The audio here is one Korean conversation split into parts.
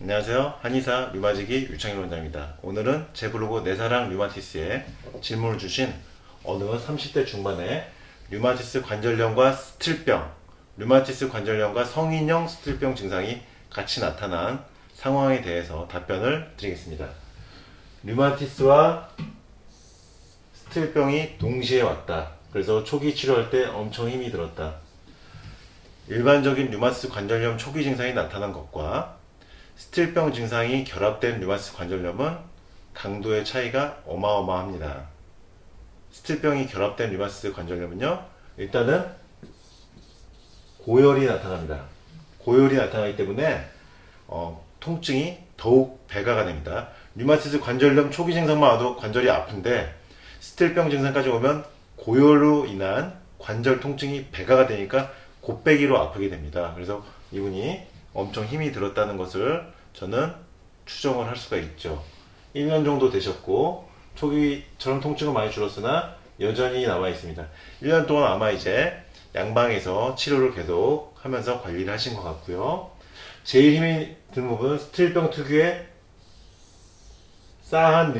안녕하세요. 한의사 류마지기 유창일 원장입니다. 오늘은 제 블로그 내 사랑 류마티스에 질문을 주신 어느 30대 중반의 류마티스 관절염과 스틸병, 류마티스 관절염과 성인형 스틸병 증상이 같이 나타난 상황에 대해서 답변을 드리겠습니다. 류마티스와 스틸병이 동시에 왔다. 그래서 초기 치료할 때 엄청 힘이 들었다. 일반적인 류마티스 관절염 초기 증상이 나타난 것과 스틸병 증상이 결합된 류마티스 관절염은 강도의 차이가 어마어마합니다. 스틸병이 결합된 류마티스 관절염은요, 일단은 고열이 나타납니다. 고열이 나타나기 때문에 통증이 더욱 배가가 됩니다. 류마티스 관절염 초기 증상만 와도 관절이 아픈데 스틸병 증상까지 오면 고열로 인한 관절 통증이 배가가 되니까 곱배기로 아프게 됩니다. 그래서 이분이 엄청 힘이 들었다는 것을 저는 추정을 할 수가 있죠. 1년 정도 되셨고 초기처럼 통증은 많이 줄었으나 여전히 남아 있습니다. 1년 동안 아마 이제 양방에서 치료를 계속 하면서 관리를 하신 것 같고요. 제일 힘이 드는 부분은 스틸병 특유의 싸한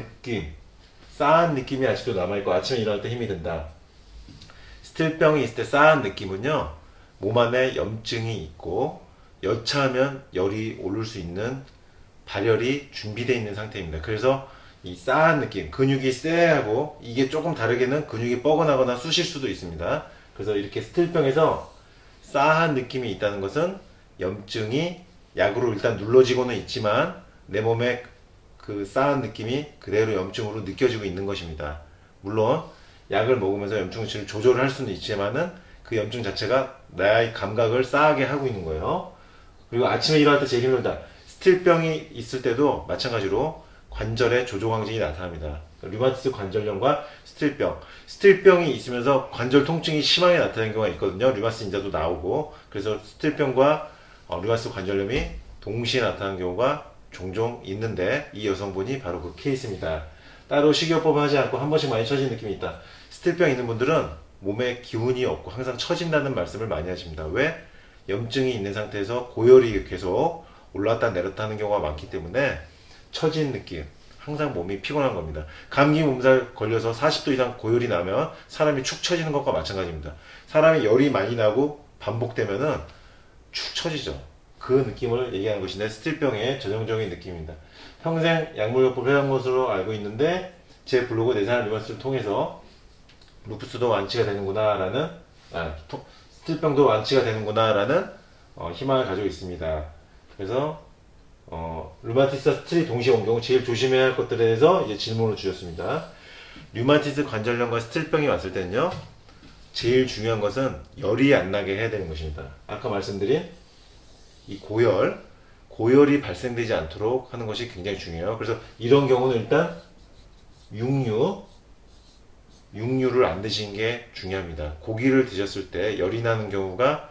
느낌이 아직도 남아있고 아침에 일어날 때 힘이 든다. 스틸병이 있을 때 싸한 느낌은요, 몸 안에 염증이 있고 여차하면 열이 오를 수 있는 발열이 준비되어 있는 상태입니다. 그래서 이 싸한 느낌, 근육이 쎄하고 이게 조금 다르게는 근육이 뻐근하거나 쑤실 수도 있습니다. 그래서 이렇게 스틸병에서 싸한 느낌이 있다는 것은 염증이 약으로 일단 눌러지고는 있지만 내 몸에 그 싸한 느낌이 그대로 염증으로 느껴지고 있는 것입니다. 물론 약을 먹으면서 염증치를 조절을 할 수는 있지만은 그 염증 자체가 나의 감각을 싸하게 하고 있는 거예요. 그리고 아침에 일어날 때 제일 힘들다. 스틸병이 있을 때도 마찬가지로 관절에 조종항진이 나타납니다. 류마티스 관절염과 스틸병이 있으면서 관절 통증이 심하게 나타나는 경우가 있거든요. 류마티스 인자도 나오고. 그래서 스틸병과 류마티스 관절염이 동시에 나타나는 경우가 종종 있는데 이 여성분이 바로 그 케이스입니다. 따로 식이요법을 하지 않고 한 번씩 많이 처진 느낌이 있다. 스틸병 있는 분들은 몸에 기운이 없고 항상 처진다는 말씀을 많이 하십니다. 왜? 염증이 있는 상태에서 고열이 계속 올랐다 내렸다 하는 경우가 많기 때문에 처진 느낌, 항상 몸이 피곤한 겁니다. 감기 몸살 걸려서 40도 이상 고열이 나면 사람이 축 처지는 것과 마찬가지입니다. 사람이 열이 많이 나고 반복되면은 축 처지죠. 그 느낌을 얘기하는 것인데 스틸병의 전형적인 느낌입니다. 평생 약물요법 해온 것으로 알고 있는데 제 블로그 내 사랑 류마티스를 통해서 루푸스도 완치가 되는구나 라는 스틸병도 완치가 되는구나 라는 희망을 가지고 있습니다. 그래서 류마티스와 스틸이 동시에 온 경우 제일 조심해야 할 것들에 대해서 이제 질문을 주셨습니다. 류마티스 관절염과 스틸병이 왔을 때는요, 제일 중요한 것은 열이 안 나게 해야 되는 것입니다. 아까 말씀드린 이 고열이 발생되지 않도록 하는 것이 굉장히 중요해요. 그래서 이런 경우는 일단 육류를 안 드시는 게 중요합니다. 고기를 드셨을 때 열이 나는 경우가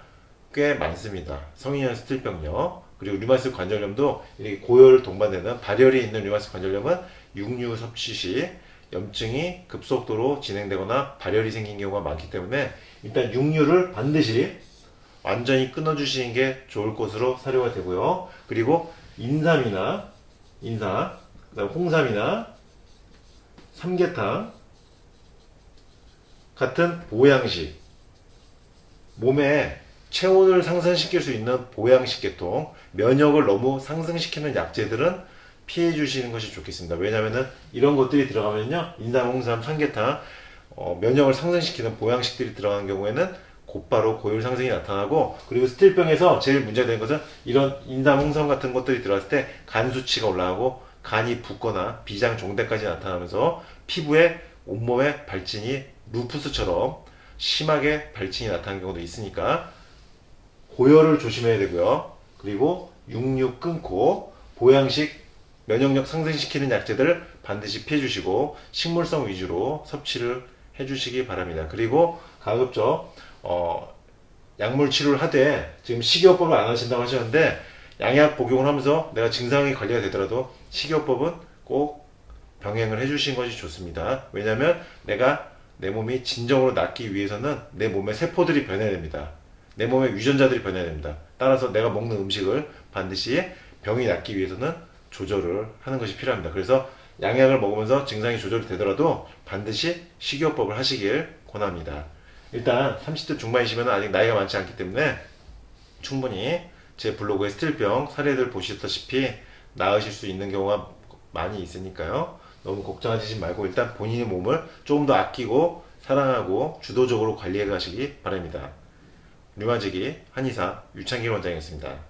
꽤 많습니다. 성인형 스틸병요. 그리고 류마티스 관절염도 이렇게 고열 동반되는 발열이 있는 류마티스 관절염은 육류 섭취 시 염증이 급속도로 진행되거나 발열이 생긴 경우가 많기 때문에 일단 육류를 반드시 완전히 끊어주시는 게 좋을 것으로 사료가 되고요. 그리고 인삼, 그다음 홍삼이나 삼계탕 같은 보양식, 몸에 체온을 상승시킬 수 있는 보양식 계통, 면역을 너무 상승시키는 약재들은 피해 주시는 것이 좋겠습니다. 왜냐면은 이런 것들이 들어가면요, 인삼, 홍삼, 삼계탕, 면역을 상승시키는 보양식들이 들어가는 경우에는 곧바로 고열 상승이 나타나고, 그리고 스틸병에서 제일 문제가 되는 것은 이런 인삼, 홍삼 같은 것들이 들어갔을 때 간 수치가 올라가고 간이 붓거나 비장 종대까지 나타나면서 피부에 온몸에 발진이 루푸스처럼 심하게 발진이 나타나는 경우도 있으니까 고열을 조심해야 되고요. 그리고 육류 끊고 보양식 면역력 상승시키는 약재들을 반드시 피해 주시고 식물성 위주로 섭취를 해 주시기 바랍니다. 그리고 가급적 약물 치료를 하되 지금 식이요법을 안 하신다고 하셨는데 양약 복용을 하면서 내가 증상이 관리가 되더라도 식이요법은 꼭 병행을 해 주시는 것이 좋습니다. 왜냐하면 내가 내 몸이 진정으로 낫기 위해서는 내 몸의 세포들이 변해야 됩니다. 내 몸의 유전자들이 변해야 됩니다. 따라서 내가 먹는 음식을 반드시 병이 낫기 위해서는 조절을 하는 것이 필요합니다. 그래서 양약을 먹으면서 증상이 조절이 되더라도 반드시 식이요법을 하시길 권합니다. 일단 30대 중반이시면 아직 나이가 많지 않기 때문에 충분히 제 블로그에 스틸병 사례들 보시다시피 나으실 수 있는 경우가 많이 있으니까요. 너무 걱정하시지 말고 일단 본인의 몸을 조금 더 아끼고 사랑하고 주도적으로 관리해 가시기 바랍니다. 류마지기 한의사 유창길 원장이었습니다.